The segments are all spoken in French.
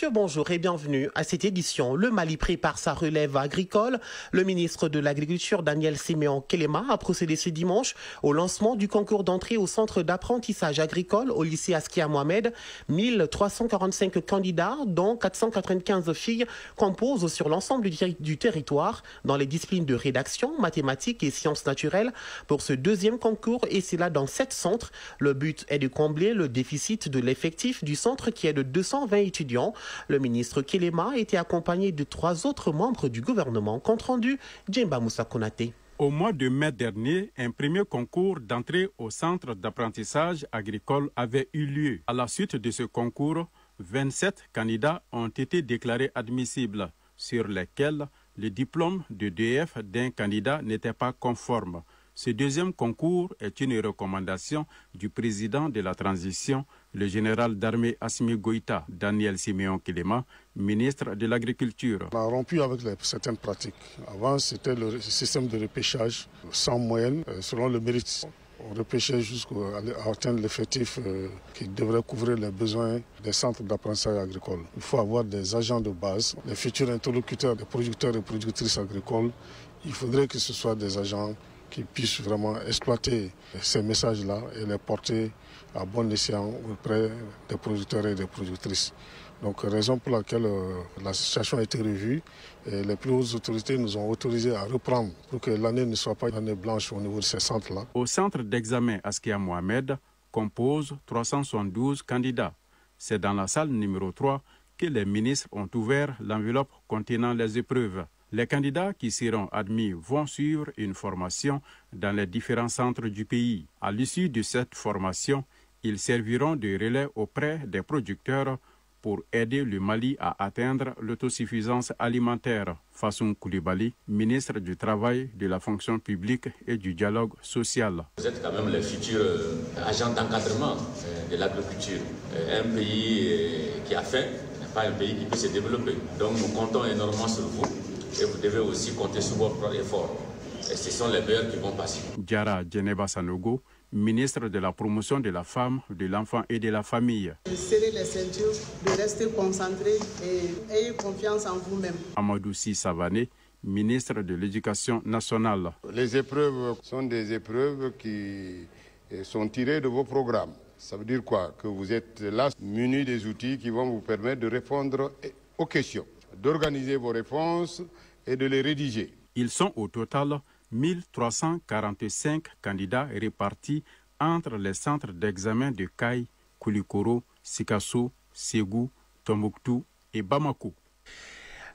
Messieurs, bonjour et bienvenue à cette édition. Le Mali prépare sa relève agricole. Le ministre de l'Agriculture, Daniel Siméon Kéléma, a procédé ce dimanche au lancement du concours d'entrée au centre d'apprentissage agricole au lycée Askia Mohamed. 1345 candidats, dont 495 filles, composent sur l'ensemble du territoire dans les disciplines de rédaction, mathématiques et sciences naturelles pour ce deuxième concours, et c'est là dans 7 centres. Le but est de combler le déficit de l'effectif du centre qui est de 220 étudiants. Le ministre Kéléma était accompagné de 3 autres membres du gouvernement. Compte rendu, Djemba Moussa Konaté. Au mois de mai dernier, un premier concours d'entrée au centre d'apprentissage agricole avait eu lieu. À la suite de ce concours, 27 candidats ont été déclarés admissibles, sur lesquels le diplôme de DF d'un candidat n'était pas conforme. Ce deuxième concours est une recommandation du président de la transition, le général d'armée Assimi Goïta, Daniel Siméon Kéléma, ministre de l'Agriculture. On a rompu avec certaines pratiques. Avant, c'était le système de repêchage sans moyenne, selon le mérite. On repêchait jusqu'à atteindre l'effectif qui devrait couvrir les besoins des centres d'apprentissage agricole. Il faut avoir des agents de base, les futurs interlocuteurs des producteurs et productrices agricoles. Il faudrait que ce soit des agents qui puissent vraiment exploiter ces messages-là et les porter à bon escient auprès des producteurs et des productrices. Donc, raison pour laquelle la situation a été revue et les plus hautes autorités nous ont autorisé à reprendre pour que l'année ne soit pas une année blanche au niveau de ces centres-là. Au centre d'examen Askia Mohamed compose 372 candidats. C'est dans la salle numéro 3 que les ministres ont ouvert l'enveloppe contenant les épreuves. Les candidats qui seront admis vont suivre une formation dans les différents centres du pays. À l'issue de cette formation, ils serviront de relais auprès des producteurs pour aider le Mali à atteindre l'autosuffisance alimentaire. Fassoum Koulibaly, ministre du Travail, de la fonction publique et du dialogue social. Vous êtes quand même les futurs agents d'encadrement de l'agriculture. Un pays qui a faim n'est pas un pays qui peut se développer. Donc nous comptons énormément sur vous. Et vous devez aussi compter sur votre effort. Et ce sont les meilleurs qui vont passer. Diara Djeneba Sanogo, ministre de la promotion de la femme, de l'enfant et de la famille. Serrez les ceintures, de rester concentré et ayez confiance en vous-même. Amadou Si Savané, ministre de l'Éducation nationale. Les épreuves sont des épreuves qui sont tirées de vos programmes. Ça veut dire quoi? Que vous êtes là munis des outils qui vont vous permettre de répondre aux questions, d'organiser vos réponses et de les rédiger. Ils sont au total 1345 candidats répartis entre les centres d'examen de Kaï, Koulikoro, Sikasso, Ségou, Tombouctou et Bamako.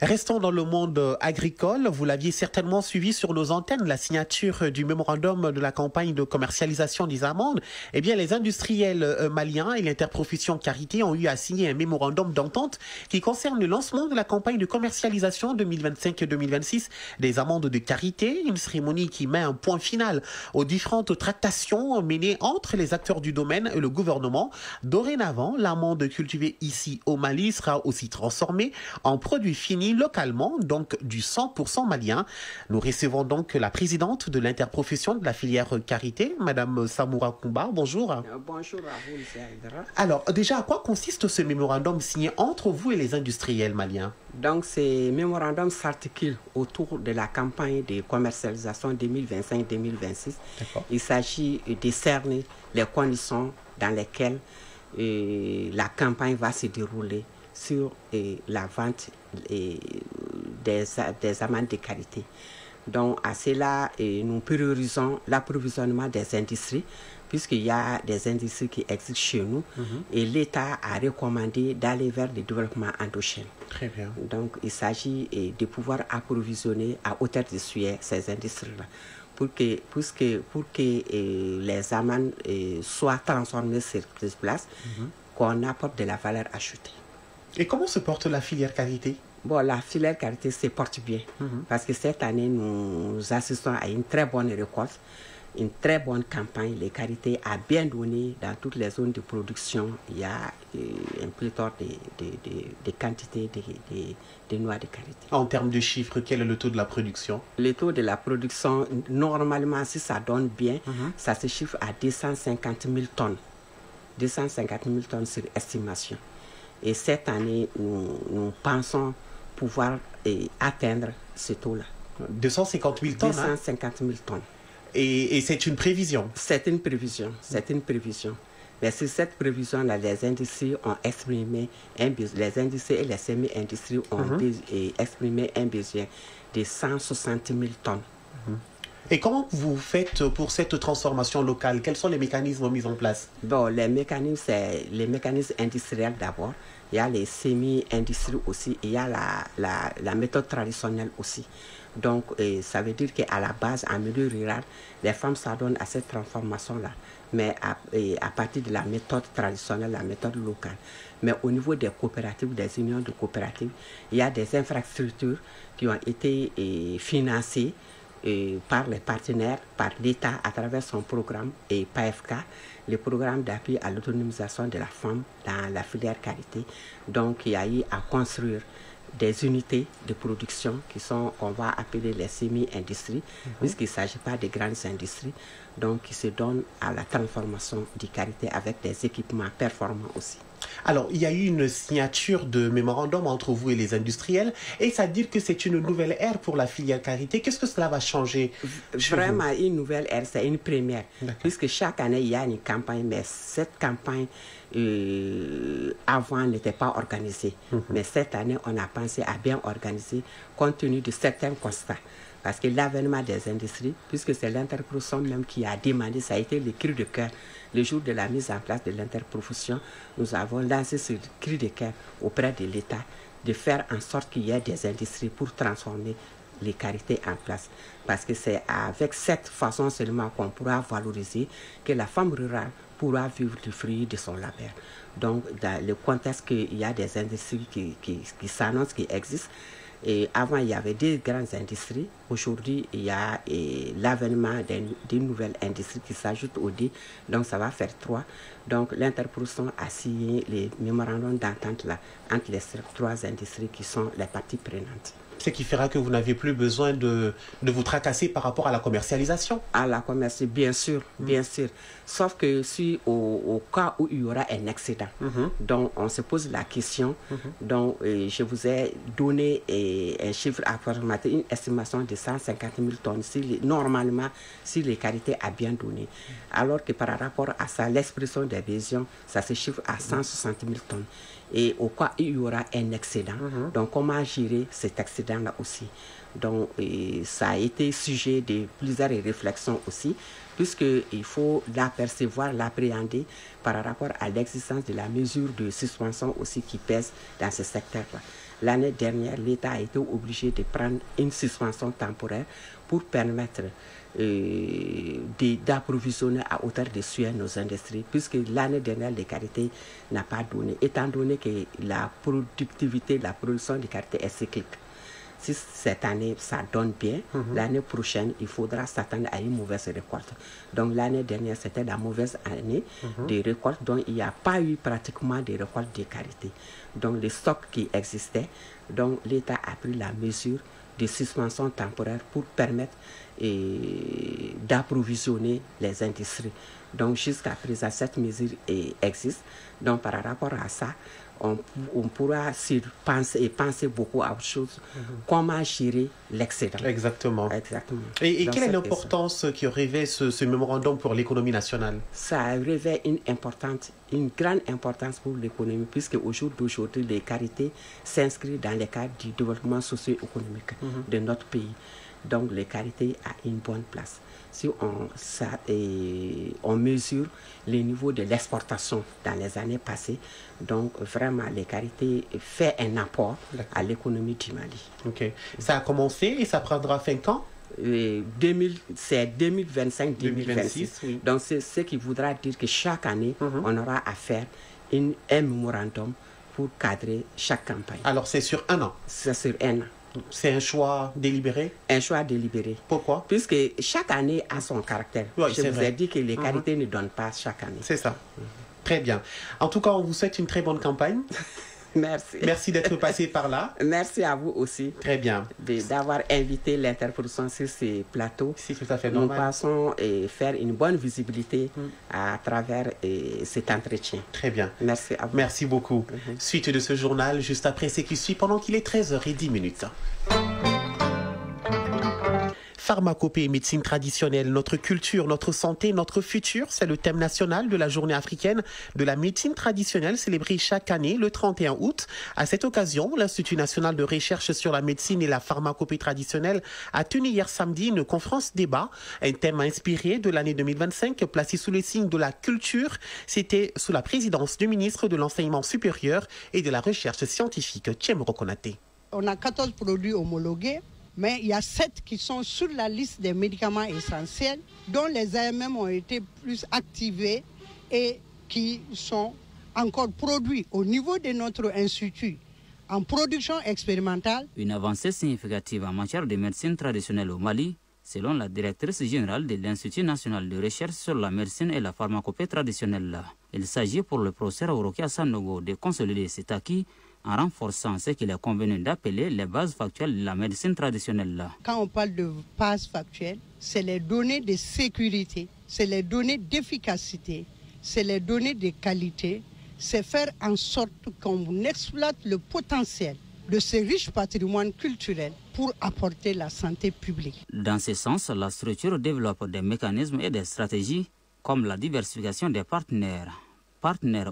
Restons dans le monde agricole. Vous l'aviez certainement suivi sur nos antennes, la signature du mémorandum de la campagne de commercialisation des amandes. Eh bien, les industriels maliens et l'interprofession Carité ont eu à signer un mémorandum d'entente qui concerne le lancement de la campagne de commercialisation 2025-2026 des amandes de Carité. Une cérémonie qui met un point final aux différentes tractations menées entre les acteurs du domaine et le gouvernement. Dorénavant, l'amande cultivée ici au Mali sera aussi transformée en produit fini localement, donc du 100% malien. Nous recevons donc la présidente de l'interprofession de la filière Carité, Madame Samoura Koumba. Bonjour. Bonjour à vous, M. Aydara. Alors, déjà, à quoi consiste ce mémorandum signé entre vous et les industriels maliens? Donc, ce mémorandum s'articule autour de la campagne de commercialisation 2025-2026. Il s'agit de cerner les conditions dans lesquelles la campagne va se dérouler sur la vente des amandes de qualité. Donc, à cela, nous priorisons l'approvisionnement des industries, puisqu'il y a des industries qui existent chez nous, et l'État a recommandé d'aller vers le développement endogène. Très bien. Donc, il s'agit de pouvoir approvisionner à hauteur de suie ces industries-là, pour que les amandes soient transformées sur place, qu'on apporte de la valeur ajoutée. Et comment se porte la filière Carité? Bon, la filière Carité se porte bien, parce que cette année, nous assistons à une très bonne récolte, une très bonne campagne. Les Carité a bien donné dans toutes les zones de production. Il y a un pléthore de quantités de noix de Carité. En termes de chiffres, quel est le taux de la production? Le taux de la production, normalement, si ça donne bien, ça se chiffre à 250 000 tonnes. 250 000 tonnes sur estimation. Et cette année, nous pensons pouvoir atteindre ce taux-là. 250 000 tonnes. 250 000 tonnes. Et c'est une prévision. C'est une prévision. Mais sur cette prévision-là, les industries ont exprimé les industries et les semi-industries ont exprimé un besoin de 160 000 tonnes. Et comment vous faites pour cette transformation locale? Quels sont les mécanismes mis en place? Bon, les mécanismes, c'est les mécanismes industriels d'abord. Il y a les semi-industries aussi. Il y a la méthode traditionnelle aussi. Donc, ça veut dire qu'à la base, en milieu rural, les femmes s'adonnent à cette transformation-là. Mais à partir de la méthode traditionnelle, la méthode locale. Mais au niveau des coopératives, des unions de coopératives, il y a des infrastructures qui ont été financées par les partenaires, par l'État à travers son programme et PAFK, le programme d'appui à l'autonomisation de la femme dans la filière qualité. Donc, il y a eu à construire des unités de production qu'on va appeler les semi-industries, puisqu'il ne s'agit pas de grandes industries, donc qui se donnent à la transformation de qualité avec des équipements performants aussi. Alors, il y a eu une signature de mémorandum entre vous et les industriels, et ça dit que c'est une nouvelle ère pour la filière qualité. Qu'est-ce que cela va changer? Vraiment, une nouvelle ère, c'est une première, puisque chaque année, il y a une campagne, mais cette campagne, avant, n'était pas organisée. Mais cette année, on a pensé à bien organiser, compte tenu de certains constats. Parce que l'avènement des industries, puisque c'est l'interprofession même qui a demandé, ça a été le cri de cœur. Le jour de la mise en place de l'interprofession, nous avons lancé ce cri de cœur auprès de l'État de faire en sorte qu'il y ait des industries pour transformer les qualités en place. Parce que c'est avec cette façon seulement qu'on pourra valoriser que la femme rurale pourra vivre du fruit de son labeur. Donc, dans le contexte qu'il y a des industries qui s'annoncent, qui existent, et avant, il y avait deux grandes industries. Aujourd'hui, il y a l'avènement d'une nouvelle industrie qui s'ajoute aux deux. Donc, ça va faire 3. Donc, l'interprofession a signé les mémorandums d'entente là entre les 3 industries qui sont les parties prenantes. Ce qui fera que vous n'avez plus besoin de vous tracasser par rapport à la commercialisation? À la commercialisation, bien sûr, bien sûr. Sauf que si au cas où il y aura un excédent, donc on se pose la question, donc je vous ai donné un chiffre approximatif, une estimation de 150 000 tonnes, normalement, si les qualités a bien donné. Alors que par rapport à ça, l'expression des besoins, ça se chiffre à 160 000 tonnes. Et au cas où il y aura un excédent, donc comment gérer cet excédent-là aussi. Donc ça a été sujet de plusieurs réflexions aussi, puisqu'il faut l'apercevoir, l'appréhender par rapport à l'existence de la mesure de suspension aussi qui pèse dans ce secteur-là. L'année dernière, l'État a été obligé de prendre une suspension temporaire pour permettre d'approvisionner à hauteur de souhait nos industries, puisque l'année dernière, les qualités n'ont pas donné, étant donné que la productivité, la production de qualité est cyclique. Si cette année, ça donne bien, l'année prochaine, il faudra s'attendre à une mauvaise récolte. Donc l'année dernière, c'était la mauvaise année de récolte, donc il n'y a pas eu pratiquement de récolte de qualité. Donc les stocks qui existaient, donc l'État a pris la mesure de suspension temporaire pour permettre d'approvisionner les industries. Donc jusqu'à présent, cette mesure existe. Donc par rapport à ça, on pourra penser beaucoup à autre chose, comment gérer l'excédent. Exactement. Exactement. Et quelle est l'importance qui revêt ce mémorandum pour l'économie nationale? Ça revêt une grande importance pour l'économie, puisque au jour d'aujourd'hui, les qualités s'inscrivent dans le cadre du développement socio-économique de notre pays. Donc, les qualités a une bonne place. Si on mesure les niveaux de l'exportation dans les années passées, donc vraiment, les qualités fait un apport à l'économie du Mali. Ok. Ça a commencé et ça prendra fin quand? C'est 2025-2026. Oui. Donc, c'est ce qui voudra dire que chaque année, on aura à faire un mémorandum pour cadrer chaque campagne. Alors, c'est sur 1 an? C'est sur 1 an. C'est un choix délibéré? Un choix délibéré. Pourquoi? Puisque chaque année a son caractère. Oui, je vous ai dit que les qualités ne donnent pas chaque année. C'est ça. Très bien. En tout cas, on vous souhaite une très bonne campagne. Merci. Merci d'être passé par là. Merci à vous aussi. Très bien. D'avoir invité l'Interprofession sur ces plateaux. C'est tout à fait normal. Nous passons faire une bonne visibilité à travers cet entretien. Très bien. Merci à vous. Merci beaucoup. Suite de ce journal, juste après ce qui suit, pendant qu'il est 13h10. Pharmacopée et médecine traditionnelle, notre culture, notre santé, notre futur, c'est le thème national de la journée africaine de la médecine traditionnelle célébrée chaque année le 31 août. À cette occasion, l'Institut national de recherche sur la médecine et la pharmacopée traditionnelle a tenu hier samedi une conférence débat, un thème inspiré de l'année 2025 placé sous le signe de la culture. C'était sous la présidence du ministre de l'Enseignement supérieur et de la recherche scientifique, Tchemro Konaté. On a 14 produits homologués. Mais il y a 7 qui sont sur la liste des médicaments essentiels dont les AMM ont été plus activés et qui sont encore produits au niveau de notre institut en production expérimentale. Une avancée significative en matière de médecine traditionnelle au Mali, selon la directrice générale de l'Institut national de recherche sur la médecine et la pharmacopée traditionnelle. Il s'agit pour le professeur Orokia Sanogo de consolider cet acquis en renforçant ce qu'il est convenu d'appeler les bases factuelles de la médecine traditionnelle. Quand on parle de bases factuelles, c'est les données de sécurité, c'est les données d'efficacité, c'est les données de qualité, c'est faire en sorte qu'on exploite le potentiel de ce riche patrimoine culturel pour apporter la santé publique. Dans ce sens, la structure développe des mécanismes et des stratégies comme la diversification des partenaires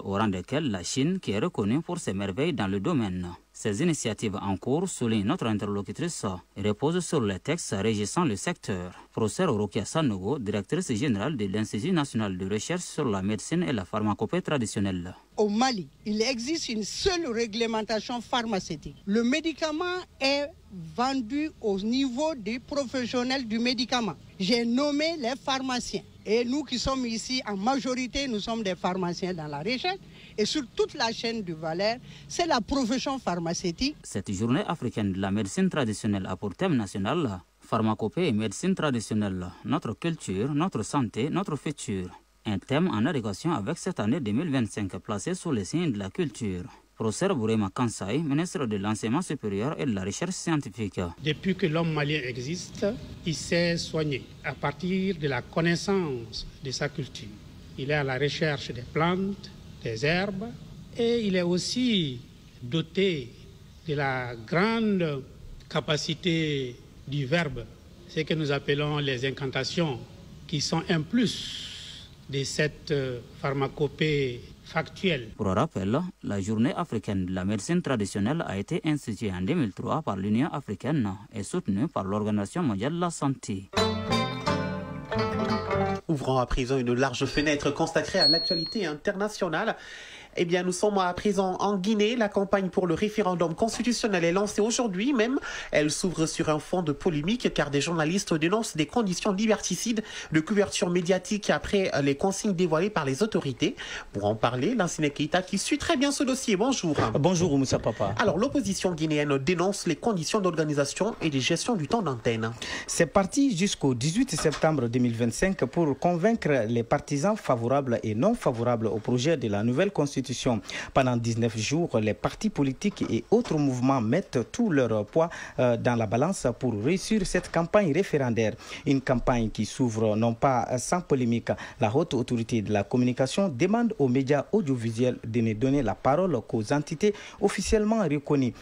au rang desquels la Chine, qui est reconnue pour ses merveilles dans le domaine. Ces initiatives en cours, souligne notre interlocutrice, reposent sur les textes régissant le secteur. Professeur Orokia Sanogo, directrice générale de l'Institut national de recherche sur la médecine et la pharmacopée traditionnelle. Au Mali, il existe une seule réglementation pharmaceutique. Le médicament est vendu au niveau des professionnels du médicament. J'ai nommé les pharmaciens. Et nous qui sommes ici, en majorité, nous sommes des pharmaciens dans la recherche. Et sur toute la chaîne du valeur, c'est la profession pharmaceutique. Cette journée africaine de la médecine traditionnelle a pour thème national pharmacopée et médecine traditionnelle, notre culture, notre santé, notre futur. Un thème en adéquation avec cette année 2025 placée sous le signe de la culture. Professeur Bourema Kansai, ministre de l'Enseignement supérieur et de la recherche scientifique. Depuis que l'homme malien existe, il s'est soigné à partir de la connaissance de sa culture. Il est à la recherche des plantes, des herbes, et il est aussi doté de la grande capacité du verbe, ce que nous appelons les incantations, qui sont un plus de cette pharmacopée factuelle. Pour rappel, la journée africaine de la médecine traditionnelle a été instituée en 2003 par l'Union africaine et soutenue par l'Organisation mondiale de la santé. Ouvrant à présent une large fenêtre consacrée à l'actualité internationale. Eh bien, nous sommes à présent en Guinée. La campagne pour le référendum constitutionnel est lancée aujourd'hui même. Elle s'ouvre sur un fond de polémique car des journalistes dénoncent des conditions liberticides de couverture médiatique après les consignes dévoilées par les autorités. Pour en parler, Lansine Keita qui suit très bien ce dossier. Bonjour. Bonjour Moussa Papa. Alors, l'opposition guinéenne dénonce les conditions d'organisation et de gestion du temps d'antenne. C'est parti jusqu'au 18 septembre 2025 pour convaincre les partisans favorables et non favorables au projet de la nouvelle constitution. Pendant 19 jours, les partis politiques et autres mouvements mettent tout leur poids dans la balance pour réussir cette campagne référendaire. Une campagne qui s'ouvre non pas sans polémique. La haute autorité de la communication demande aux médias audiovisuels de ne donner la parole qu'aux entités officiellement reconnues.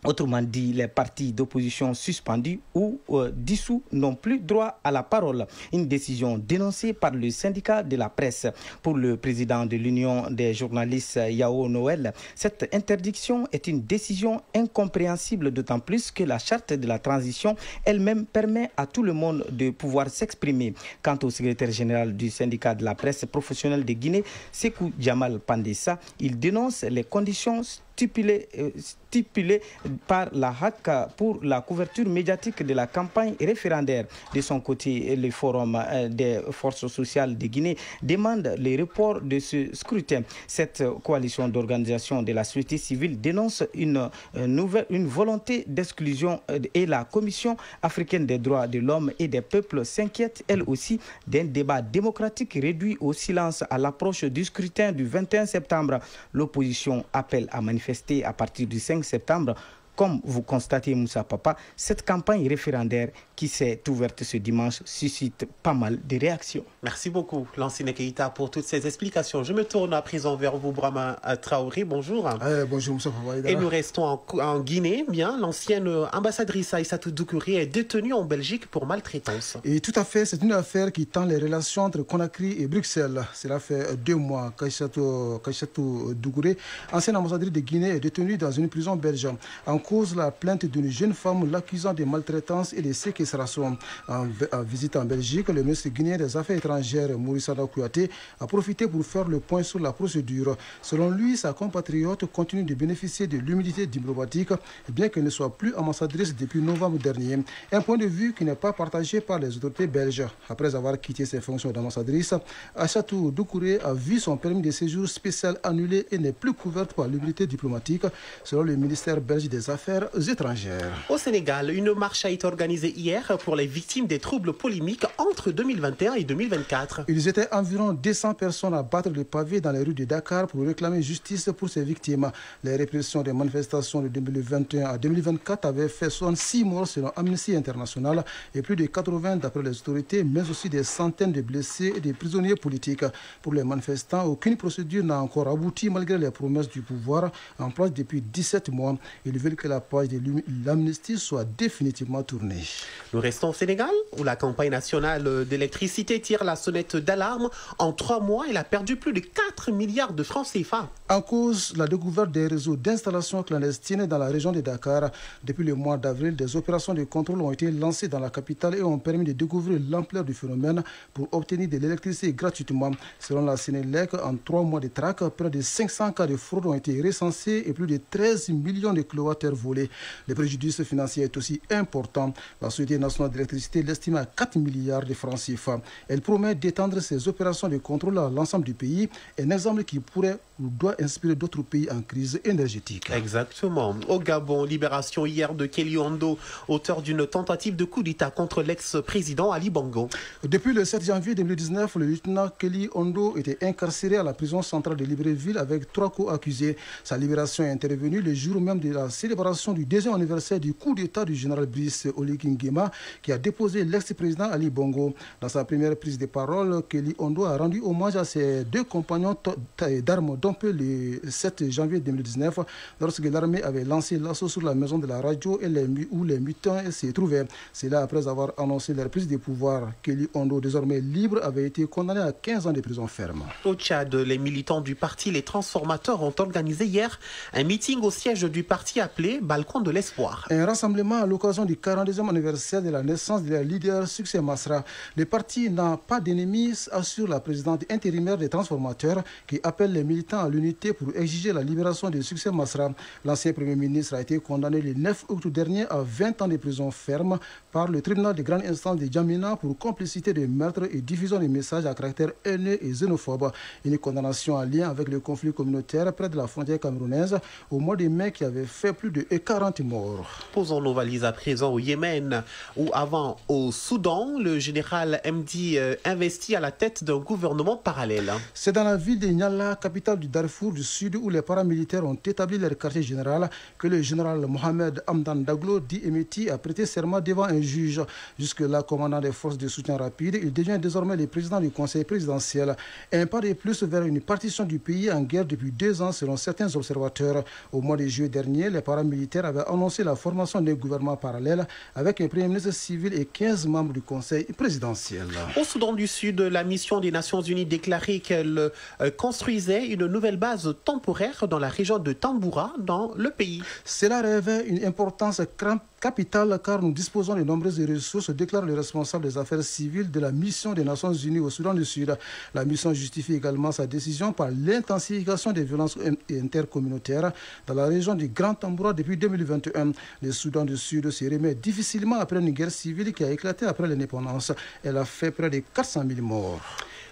Autrement dit, les partis d'opposition suspendus ou dissous n'ont plus droit à la parole. Une décision dénoncée par le syndicat de la presse. Pour le président de l'Union des journalistes, Yao Noël, cette interdiction est une décision incompréhensible, d'autant plus que la charte de la transition elle-même permet à tout le monde de pouvoir s'exprimer. Quant au secrétaire général du syndicat de la presse professionnelle de Guinée, Sekou Jamal Pandessa, il dénonce les conditions stipulé par la HAC pour la couverture médiatique de la campagne référendaire. De son côté, le Forum des forces sociales de Guinée demande le report de ce scrutin. Cette coalition d'organisations de la société civile dénonce une volonté d'exclusion et la Commission africaine des droits de l'homme et des peuples s'inquiète, elle aussi, d'un débat démocratique réduit au silence à l'approche du scrutin du 21 septembre. L'opposition appelle à manifester manifester à partir du 5 septembre. Comme vous constatez, Moussa Papa, cette campagne référendaire qui s'est ouverte ce dimanche suscite pas mal de réactions. Merci beaucoup, Lansina Keïta, pour toutes ces explications. Je me tourne à présent vers vous, Brahma Traoré. Bonjour. Bonjour, Moussa Papa. Et nous restons en Guinée. Bien, l'ancienne ambassadrice Aïssatou Doucouré est détenue en Belgique pour maltraitance. Et tout à fait, c'est une affaire qui tend les relations entre Conakry et Bruxelles. Cela fait 2 mois qu'Aïssatou Doucouré, ancienne ambassadrice de Guinée, est détenue dans une prison belge. En cause la plainte d'une jeune femme l'accusant de maltraitance et de séquestration. En visite en Belgique, le ministre guinéen des Affaires étrangères, Maurice Kouyaté, a profité pour faire le point sur la procédure. Selon lui, sa compatriote continue de bénéficier de l'humilité diplomatique, bien qu'elle ne soit plus ambassadrice depuis novembre dernier. Un point de vue qui n'est pas partagé par les autorités belges. Après avoir quitté ses fonctions d'ambassadrice, Aïssatou Doucouré a vu son permis de séjour spécial annulé et n'est plus couverte par l'humilité diplomatique, selon le ministère belge des Affaires étrangères. Au Sénégal, une marche a été organisée hier pour les victimes des troubles polémiques entre 2021 et 2024. Ils étaient environ 200 personnes à battre le pavé dans les rues de Dakar pour réclamer justice pour ces victimes. Les répressions des manifestations de 2021 à 2024 avaient fait 66 morts selon Amnesty International et plus de 80 d'après les autorités, mais aussi des centaines de blessés et des prisonniers politiques. Pour les manifestants, aucune procédure n'a encore abouti malgré les promesses du pouvoir en place depuis 17 mois. Ils veulent que la page de l'amnistie soit définitivement tournée. Nous restons au Sénégal, où la campagne nationale d'électricité tire la sonnette d'alarme. En 3 mois, elle a perdu plus de 4 milliards de francs CFA. En cause, la découverte des réseaux d'installation clandestines dans la région de Dakar. Depuis le mois d'avril, des opérations de contrôle ont été lancées dans la capitale et ont permis de découvrir l'ampleur du phénomène pour obtenir de l'électricité gratuitement. Selon la Sénélec, en 3 mois de traque, près de 500 cas de fraude ont été recensés et plus de 13 millions de kilowattheures volés. Le préjudice financier est aussi important. La Société nationale d'électricité l'estime à 4 milliards de francs CFA. Elle promet d'étendre ses opérations de contrôle à l'ensemble du pays, un exemple qui pourrait ou doit inspirer d'autres pays en crise énergétique. Exactement. Au Gabon, libération hier de Kelly Ondo, auteur d'une tentative de coup d'État contre l'ex-président Ali Bongo. Depuis le 7 janvier 2019, le lieutenant Kelly Ondo était incarcéré à la prison centrale de Libreville avec 3 co-accusés. Sa libération est intervenue le jour même de la célébration du 2e anniversaire du coup d'État du général Brice Oligui Nguema qui a déposé l'ex-président Ali Bongo. Dans sa première prise de parole, Kelly Ondo a rendu hommage à ses 2 compagnons d'armes dompés le 7 janvier 2019 lorsque l'armée avait lancé l'assaut sur la maison de la radio et où les mutins s'y trouvaient. C'est là après avoir annoncé leur prise de pouvoir. Kelly Ondo, désormais libre, avait été condamné à 15 ans de prison ferme. Au Tchad, les militants du parti Les Transformateurs ont organisé hier un meeting au siège du parti appelé Balcon de l'Espoir. Un rassemblement à l'occasion du 42e anniversaire de la naissance de la leader Succès Masra. Le parti n'a pas d'ennemis, assure la présidente intérimaire des Transformateurs qui appelle les militants à l'unité pour exiger la libération de Succès Masra. L'ancien Premier ministre a été condamné le 9 août dernier à 20 ans de prison ferme par le tribunal de grande instance de Djamena pour complicité de meurtre et diffusion de messages à caractère haineux et xénophobe. Une condamnation en lien avec le conflit communautaire près de la frontière camerounaise au mois de mai qui avait fait plus de 40 morts. Posons nos valises à présent au Yémen, où avant au Soudan, le général Mdi investit à la tête d'un gouvernement parallèle. C'est dans la ville de Niala, capitale du Darfour du Sud, où les paramilitaires ont établi leur quartier général, que le général Mohamed Hamdan Daglo, dit Emeti, a prêté serment devant un juge. Jusque-là, commandant des forces de soutien rapide, il devient désormais le président du conseil présidentiel. Un pas de plus vers une partition du pays en guerre depuis 2 ans, selon certains observateurs. Au mois de juillet dernier, les paramilitaires avaient annoncé la formation d'un gouvernement parallèle avec un premier ministre civil et 15 membres du conseil présidentiel. Au Soudan du Sud, la mission des Nations Unies déclarait qu'elle construisait une nouvelle base temporaire dans la région de Tamboura, dans le pays. Cela revêt une importance capitale car nous disposons de nombreuses ressources, déclare le responsable des affaires civiles de la mission des Nations Unies au Soudan du Sud. La mission justifie également sa décision par l'intensification des violences intercommunautaires dans la région du Grand Tamboura depuis 2021. Le Soudan du Sud se remet difficilement après une guerre civile qui a éclaté après l'indépendance. Elle a fait près de 400 000 morts.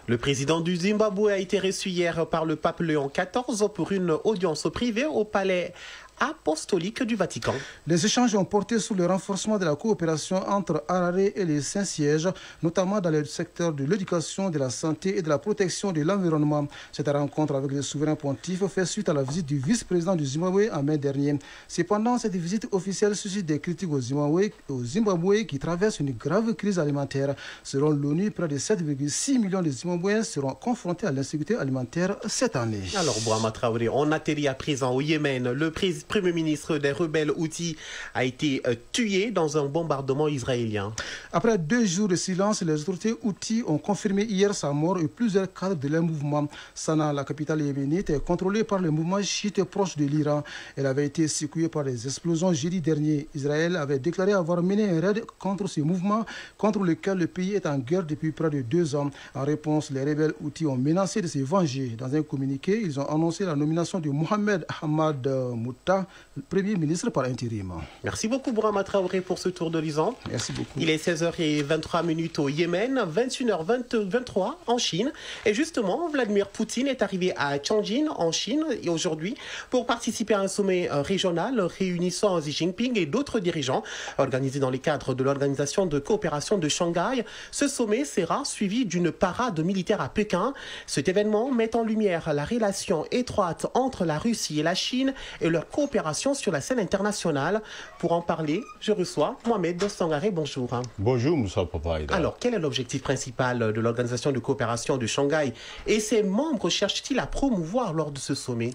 Le président du Zimbabwe a été reçu hier par le pape Léon XIV pour une audience privée au palais apostolique du Vatican. Les échanges ont porté sur le renforcement de la coopération entre Harare et les Saint-Sièges, notamment dans le secteur de l'éducation, de la santé et de la protection de l'environnement. Cette rencontre avec les souverains pontifs fait suite à la visite du vice-président du Zimbabwe en mai dernier. Cependant, cette visite officielle suscite des critiques au Zimbabwe qui traverse une grave crise alimentaire. Selon l'ONU, près de 7,6 millions de Zimbabwéens seront confrontés à l'insécurité alimentaire cette année. Alors, Brahma Traoré, on atterrit à présent au Yémen. Le premier ministre des rebelles Houthis a été tué dans un bombardement israélien. Après 2 jours de silence, les autorités Houthis ont confirmé hier sa mort et plusieurs cadres de leur mouvement. Sanaa, la capitale yéménite, est contrôlée par le mouvement chiite proche de l'Iran. Elle avait été secouée par des explosions jeudi dernier. Israël avait déclaré avoir mené un raid contre ce mouvement, contre lequel le pays est en guerre depuis près de 2 ans. En réponse, les rebelles Houthis ont menacé de se venger. Dans un communiqué, ils ont annoncé la nomination de Mohamed Ahmad Mouta, Premier ministre par intérim. Merci beaucoup, Brahma Traoré, pour ce tour d'horizon. Merci beaucoup. Il est 16h23 au Yémen, 21h23 en Chine. Et justement, Vladimir Poutine est arrivé à Tianjin, en Chine, et aujourd'hui, pour participer à un sommet régional réunissant Xi Jinping et d'autres dirigeants, organisé dans le cadre de l'Organisation de coopération de Shanghai. Ce sommet sera suivi d'une parade militaire à Pékin. Cet événement met en lumière la relation étroite entre la Russie et la Chine et leur coopération sur la scène internationale. Pour en parler, je reçois Mohamed Sangaré. Bonjour. Bonjour, Moussa Papaïdra. Alors, quel est l'objectif principal de l'Organisation de coopération de Shanghai et ses membres cherchent-ils à promouvoir lors de ce sommet?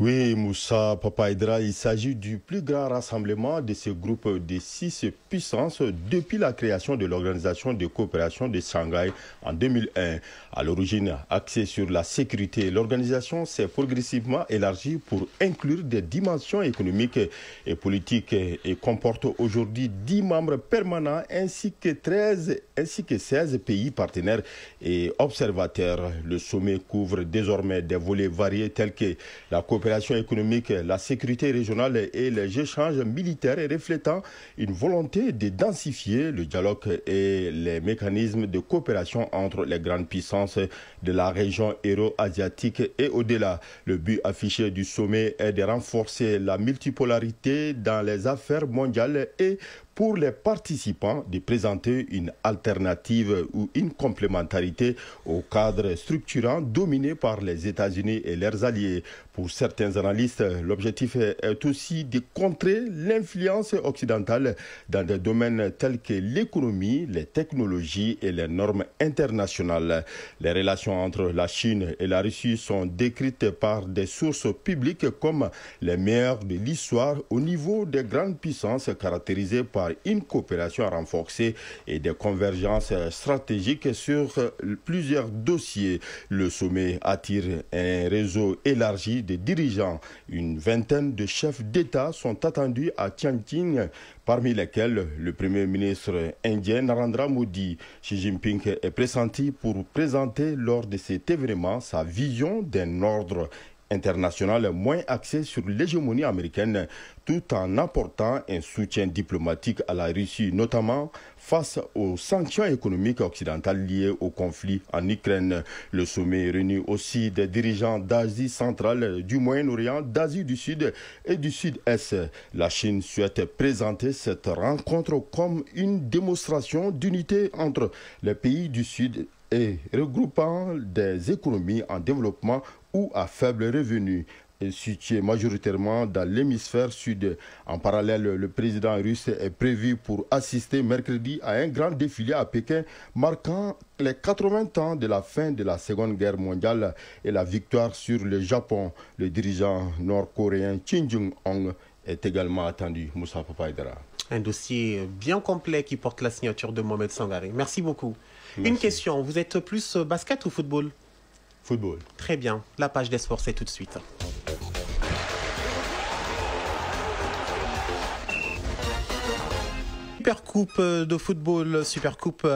Oui, Moussa Papaïdra, il s'agit du plus grand rassemblement de ce groupe de 6 puissances depuis la création de l'Organisation de coopération de Shanghai en 2001. À l'origine, axée sur la sécurité, l'organisation s'est progressivement élargie pour inclure des dimensions économiques et politiques et comporte aujourd'hui 10 membres permanents ainsi que 16 pays partenaires et observateurs. Le sommet couvre désormais des volets variés tels que la coopération économique, la sécurité régionale et les échanges militaires reflétant une volonté de densifier le dialogue et les mécanismes de coopération entre les grandes puissances de la région euro-asiatique et au-delà. Le but affiché du sommet est de renforcer la multipolarité dans les affaires mondiales et pour les participants de présenter une alternative ou une complémentarité au cadre structurant dominé par les États-Unis et leurs alliés. Pour certains analystes, l'objectif est aussi de contrer l'influence occidentale dans des domaines tels que l'économie, les technologies et les normes internationales. Les relations entre la Chine et la Russie sont décrites par des sources publiques comme les meilleures de l'histoire au niveau des grandes puissances caractérisées par une coopération renforcée et des convergences stratégiques sur plusieurs dossiers. Le sommet attire un réseau élargi de dirigeants. Une vingtaine de chefs d'État sont attendus à Tianjin, parmi lesquels le Premier ministre indien Narendra Modi. Xi Jinping est pressenti pour présenter lors de cet événement sa vision d'un ordre international moins axé sur l'hégémonie américaine, tout en apportant un soutien diplomatique à la Russie, notamment face aux sanctions économiques occidentales liées au conflit en Ukraine. Le sommet réunit aussi des dirigeants d'Asie centrale, du Moyen-Orient, d'Asie du Sud et du Sud-Est. La Chine souhaite présenter cette rencontre comme une démonstration d'unité entre les pays du Sud et regroupant des économies en développement ou à faible revenu, situé majoritairement dans l'hémisphère sud. En parallèle, le président russe est prévu pour assister mercredi à un grand défilé à Pékin marquant les 80 ans de la fin de la Seconde Guerre mondiale et la victoire sur le Japon. Le dirigeant nord-coréen Kim Jong-un est également attendu. Moussa Papaïdra. Un dossier bien complet qui porte la signature de Mohamed Sangaré. Merci beaucoup. Merci. Une question, vous êtes plus basket ou football? Football. Très bien, la page des sports, c'est tout de suite. Supercoupe de football, Supercoupe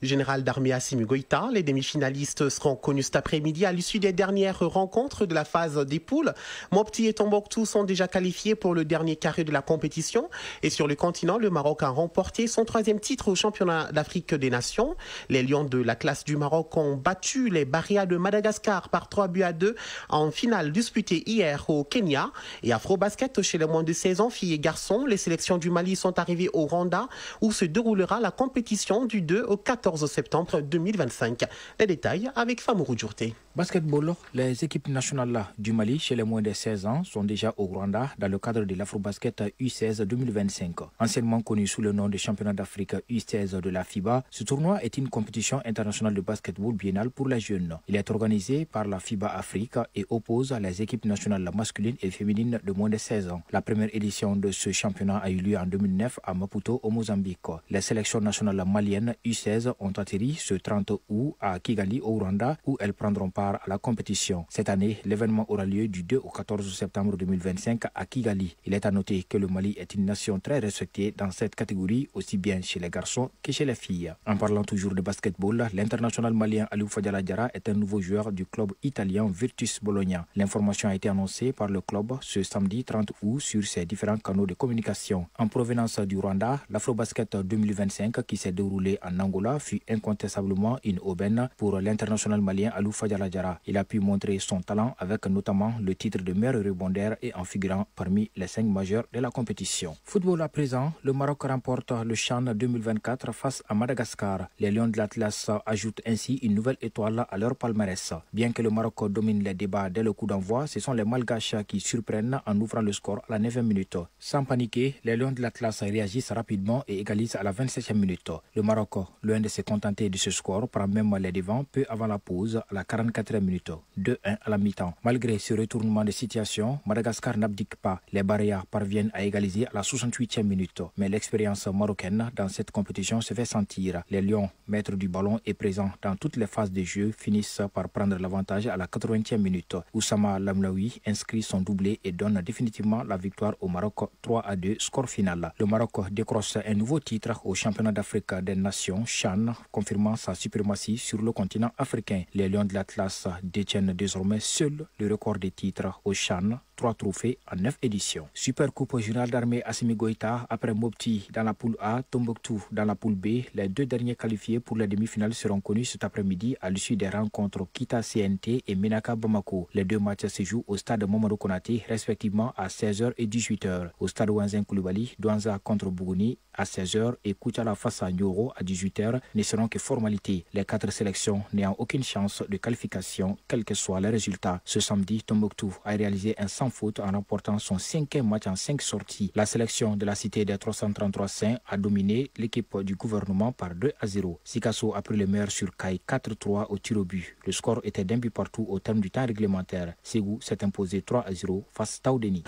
générale d'armée Assimi Goïta. Les demi-finalistes seront connus cet après-midi à l'issue des dernières rencontres de la phase des poules. Mopti et Tombouctou sont déjà qualifiés pour le dernier carré de la compétition. Et sur le continent, le Maroc a remporté son 3e titre au championnat d'Afrique des Nations. Les Lions de la classe du Maroc ont battu les Barrias de Madagascar par 3-2 en finale disputée hier au Kenya. Et Afro-Basket chez les moins de 16 ans, filles et garçons, les sélections du Mali sont arrivées au Rwanda, où se déroulera la compétition du 2 au 14 septembre 2025. Les détails avec Famourou Djourté. Basketball, les équipes nationales du Mali chez les moins de 16 ans sont déjà au Rwanda dans le cadre de l'Afro-Basket U16 2025. Anciennement connu sous le nom de championnat d'Afrique U16 de la FIBA, ce tournoi est une compétition internationale de basketball biennale pour les jeunes. Il est organisé par la FIBA Afrique et oppose les équipes nationales masculines et féminines de moins de 16 ans. La première édition de ce championnat a eu lieu en 2009 à Maputo au Mozambique. Les sélections nationales maliennes U16 ont atterri ce 30 août à Kigali au Rwanda où elles prendront part à la compétition. Cette année, l'événement aura lieu du 2 au 14 septembre 2025 à Kigali. Il est à noter que le Mali est une nation très respectée dans cette catégorie, aussi bien chez les garçons que chez les filles. En parlant toujours de basketball, l'international malien Aliou Fadiala Diarra est un nouveau joueur du club italien Virtus Bologna. L'information a été annoncée par le club ce samedi 30 août sur ses différents canaux de communication. En provenance du Rwanda, l'Afro-Basket 2025 qui s'est déroulé en Angola fut incontestablement une aubaine pour l'international malien Aliou Fadiala Diarra. Il a pu montrer son talent avec notamment le titre de meilleur rebondeur et en figurant parmi les 5 majeurs de la compétition. Football à présent, le Maroc remporte le CHAN 2024 face à Madagascar. Les Lions de l'Atlas ajoutent ainsi une nouvelle étoile à leur palmarès. Bien que le Maroc domine les débats dès le coup d'envoi, ce sont les Malgaches qui surprennent en ouvrant le score à la 9e minute. Sans paniquer, les Lions de l'Atlas réagissent rapidement et égalisent à la 27e minute. Le Maroc, loin de se contenter de ce score, prend même les devants peu avant la pause à la 44e minute. 2-1 à la mi-temps. Malgré ce retournement de situation, Madagascar n'abdique pas. Les Barrias parviennent à égaliser à la 68e minute. Mais l'expérience marocaine dans cette compétition se fait sentir. Les Lions, maîtres du ballon et présents dans toutes les phases de jeu, finissent par prendre l'avantage à la 80e minute. Oussama Lamlaoui inscrit son doublé et donne définitivement la victoire au Maroc 3-2, score final. Le Maroc décroche un nouveau titre au championnat d'Afrique des Nations, CHAN, confirmant sa suprématie sur le continent africain. Les Lions de l'Atlas détiennent désormais seuls le record des titres au CHAN, 3 trophées en 9 éditions. Supercoupe générale d'armée Assimi Goïta, après Mopti dans la poule A, Tombouctou dans la poule B, les 2 derniers qualifiés pour les demi-finales seront connus cet après-midi à l'issue des rencontres Kita CNT et Menaka Bamako. Les 2 matchs se jouent au stade Mamadou Konaté, respectivement à 16h et 18h. Au stade Wanzin Koulibaly, Douanza contre Bougouni à 16h et Koutiala face à Nyoro à 18h ne seront que formalités. Les 4 sélections n'ayant aucune chance de qualification, quel que soit le résultat. Ce samedi, Tombouctou a réalisé un sans faute en remportant son 5e match en 5 sorties. La sélection de la cité des 333 Saints a dominé l'équipe du gouvernement par 2-0. Sikasso a pris le meilleur sur Kai 4-3 au tir au but. Le score était d'un but partout au terme du temps réglementaire. Ségou s'est imposé 3-0 face à Taoudeni.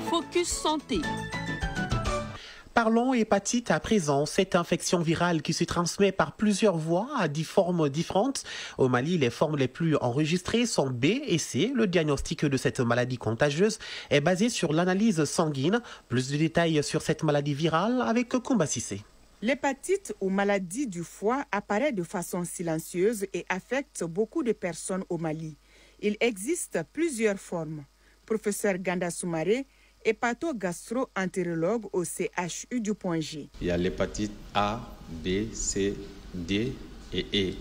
Focus santé. Parlons hépatite à présent. Cette infection virale qui se transmet par plusieurs voies à 10 formes différentes. Au Mali, les formes les plus enregistrées sont B et C. Le diagnostic de cette maladie contagieuse est basé sur l'analyse sanguine. Plus de détails sur cette maladie virale avec Koumba Sissé. L'hépatite ou maladie du foie apparaît de façon silencieuse et affecte beaucoup de personnes au Mali. Il existe plusieurs formes. Professeur Ganda Soumaré, hépato-gastro-entérologue au CHU du Point G. Il y a l'hépatite A, B, C, D et E.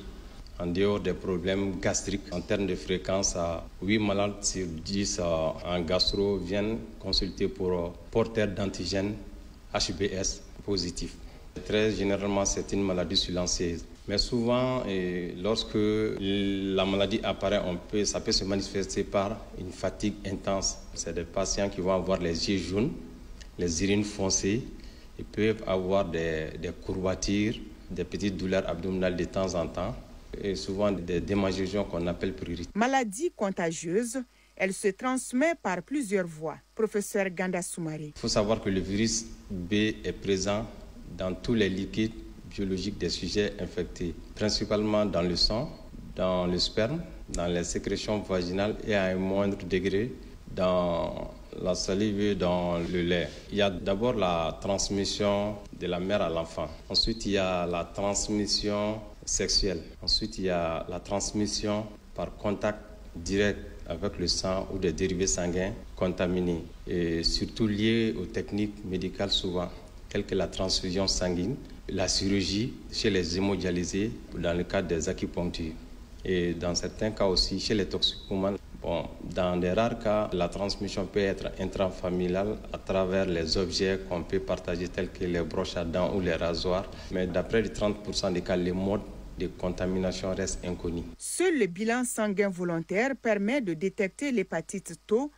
En dehors des problèmes gastriques, en termes de fréquence, 8 malades sur 10 en gastro viennent consulter pour porteurs d'antigènes HBS positifs. Très généralement, c'est une maladie silencieuse. Mais souvent, lorsque la maladie apparaît, ça peut se manifester par une fatigue intense. C'est des patients qui vont avoir les yeux jaunes, les urines foncées. Ils peuvent avoir des courbatures, des petites douleurs abdominales de temps en temps et souvent des démangeaisons qu'on appelle prurites. Maladie contagieuse, elle se transmet par plusieurs voies. Professeur Ganda Soumaré. Il faut savoir que le virus B est présent dans tous les liquides biologiques des sujets infectés, principalement dans le sang, dans le sperme, dans les sécrétions vaginales et à un moindre degré dans la salive dans le lait. Il y a d'abord la transmission de la mère à l'enfant. Ensuite, il y a la transmission sexuelle. Ensuite, il y a la transmission par contact direct avec le sang ou des dérivés sanguins contaminés. Et surtout liés aux techniques médicales souvent, telles que la transfusion sanguine, la chirurgie chez les hémodialysés dans le cadre des acupunctures. Et dans certains cas aussi chez les toxicomanes. Dans des rares cas, la transmission peut être intrafamiliale à travers les objets qu'on peut partager tels que les brosses à dents ou les rasoirs. Mais d'après les 30% des cas, les modes de contamination restent inconnus. Seul le bilan sanguin volontaire permet de détecter l'hépatite tôt.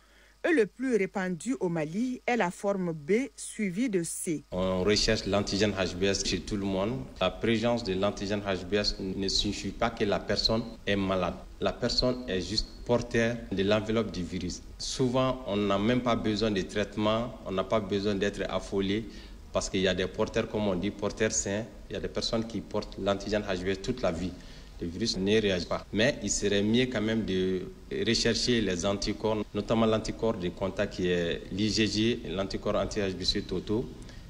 Et le plus répandu au Mali est la forme B suivie de C. On recherche l'antigène HBS chez tout le monde. La présence de l'antigène HBS ne signifie pas que la personne est malade. La personne est juste porteur de l'enveloppe du virus. Souvent, on n'a même pas besoin de traitement, on n'a pas besoin d'être affolé parce qu'il y a des porteurs, comme on dit, porteurs sains. Il y a des personnes qui portent l'antigène HBS toute la vie. Le virus ne réagit pas. Mais il serait mieux quand même de rechercher les anticorps, notamment l'anticorps de contact qui est l'IgG, l'anticorps anti-HBC totaux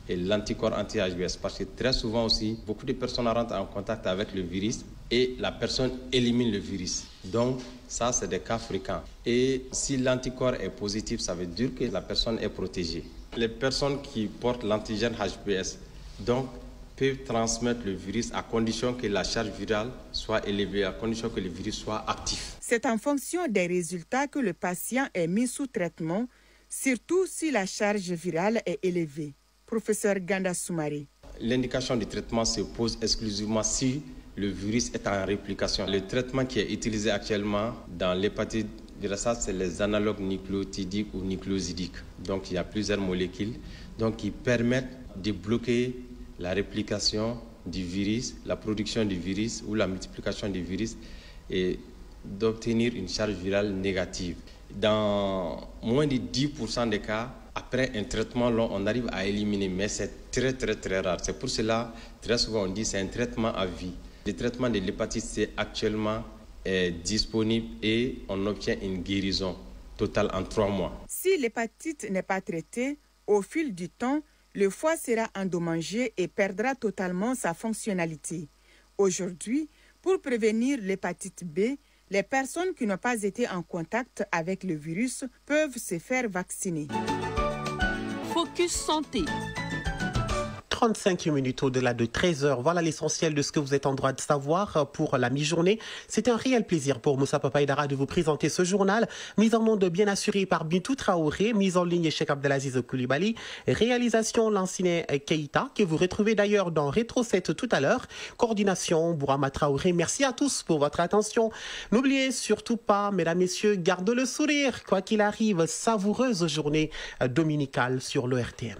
et l'anticorps anti-HBS. Parce que très souvent aussi, beaucoup de personnes rentrent en contact avec le virus et la personne élimine le virus. Donc ça, c'est des cas fréquents. Et si l'anticorps est positif, ça veut dire que la personne est protégée. Les personnes qui portent l'antigène HBS, donc, peuvent transmettre le virus à condition que la charge virale soit élevée, à condition que le virus soit actif. C'est en fonction des résultats que le patient est mis sous traitement, surtout si la charge virale est élevée. Professeur Ganda Soumaré. L'indication du traitement se pose exclusivement si le virus est en réplication. Le traitement qui est utilisé actuellement dans l'hépatite virale, c'est les analogues nucléotidiques ou nucléosidiques. Donc il y a plusieurs molécules qui permettent de bloquer la réplication du virus, la production du virus ou la multiplication du virus et d'obtenir une charge virale négative. Dans moins de 10% des cas, après un traitement long, on arrive à éliminer, mais c'est très rare. C'est pour cela, très souvent, on dit que c'est un traitement à vie. Le traitement de l'hépatite C actuellement est disponible et on obtient une guérison totale en 3 mois. Si l'hépatite n'est pas traitée, au fil du temps, le foie sera endommagé et perdra totalement sa fonctionnalité. Aujourd'hui, pour prévenir l'hépatite B, les personnes qui n'ont pas été en contact avec le virus peuvent se faire vacciner. Focus Santé. 35 minutes au-delà de 13h. Voilà l'essentiel de ce que vous êtes en droit de savoir pour la mi-journée. C'est un réel plaisir pour Moussa Papaïdara de vous présenter ce journal. Mise en onde bien assurée par Bintou Traoré, mise en ligne Cheikh Abdelaziz Koulibaly, réalisation Lanciné Keïta, que vous retrouvez d'ailleurs dans Rétro 7 tout à l'heure. Coordination Bourama Traoré. Merci à tous pour votre attention. N'oubliez surtout pas, mesdames, messieurs, gardez le sourire. Quoi qu'il arrive, savoureuse journée dominicale sur le RTM.